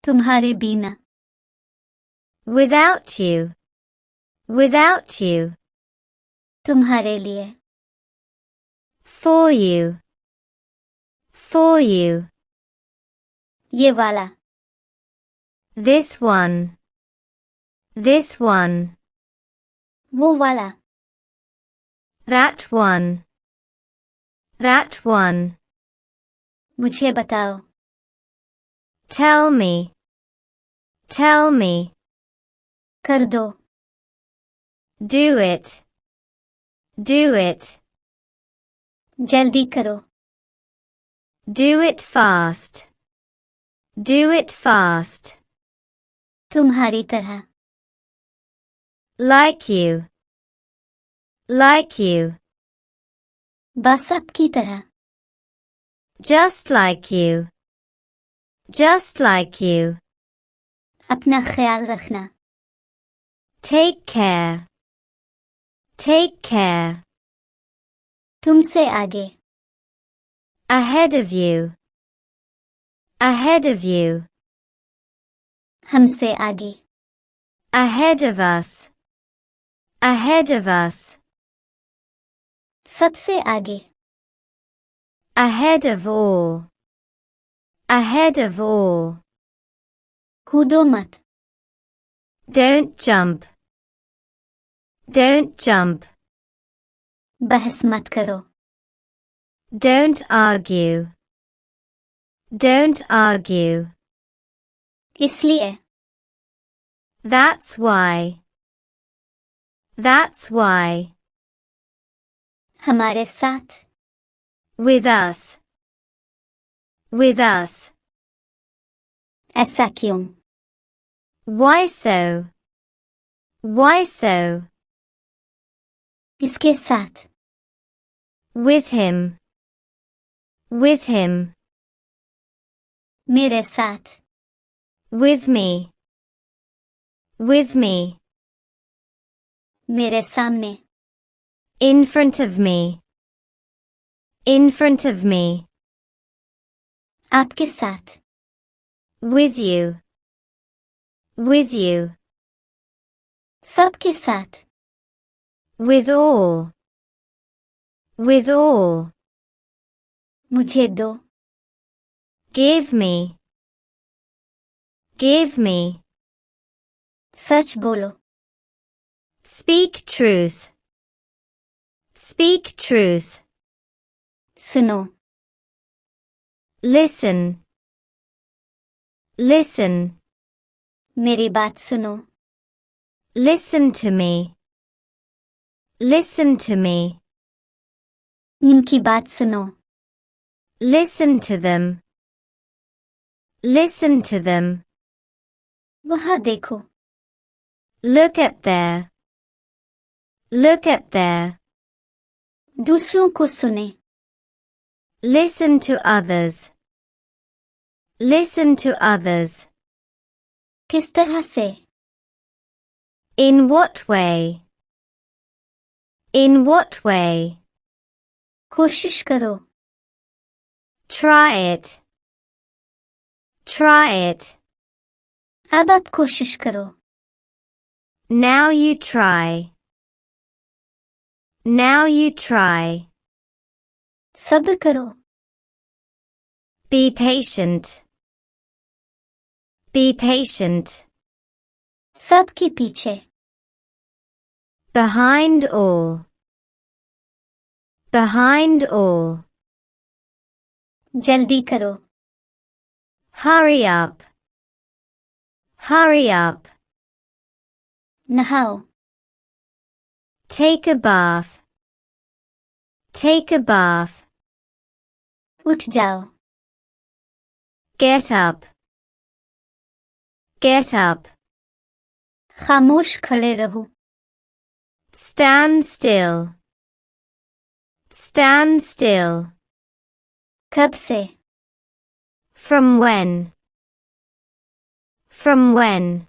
तुम्हारे बिना. Without you. Without you. तुम्हारे लिए. For you. For you. ये वाला. This one. This one. वो वाला. That one. That one. मुझे बताओ. Tell me. Tell me. कर दो. Do it. Do it. जल्दी करो. Do it fast. Do it fast. तुम्हारी तरह. Like you. Like you. बस आपकी तरह. Just like you. Just like you. अपना ख्याल रखना. Take care. Take care. तुमसे आगे. Ahead of you. Ahead of you. हमसे आगे. Ahead of us. Ahead of us. सबसे आगे. Ahead of all. Ahead of all. कूदो मत. Don't jump. Don't jump. बहस मत करो. Don't argue. Don't argue. इसलिए. That's why. That's why. हमारे साथ. With us. With us. ऐसा क्यों? Why so? Why so? इसके साथ. With him. With him. मेरे साथ. With me. With me. मेरे सामने. In front of me. In front of me. आपके साथ. With you. With you. सबके साथ. With all. With all. मुझे दो. Give me. Give me. सच बोलो. Speak truth. Speak truth. सुनो. Listen. Listen. मेरी बात सुनो. Listen to me. Listen to me. इनकी बात सुनो. Listen to them. Listen to them. वहाँ देखो. Look at there. Look at there. दूसरों को सुने. Listen to others. Listen to others. किस तरह से? In what way? In what way? कोशिश करो. Try it. Try it. अब आप कोशिश करो. Now you try. Now you try. सब्र करो. Be patient. Be patient. सबके पीछे. Behind all. Behind all. जल्दी करो. Hurry up. Hurry up. नहाओ. Take a bath. Take a bath. उठ जाओ. Get up. Get up. खामोश खड़े रहो. Stand still. Stand still. कब से? From when? From when?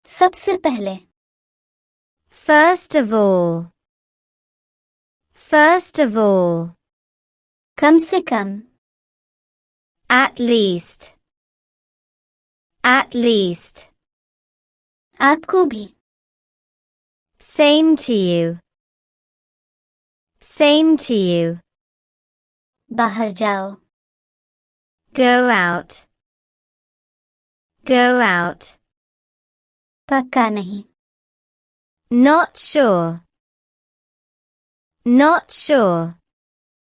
सबसे पहले. First of all. First of all. कम से कम. At least. At least. आपको भी. Same to you. Same to you. बाहर जाओ. Go out. Go out. पक्का नहीं. Not sure. Not sure.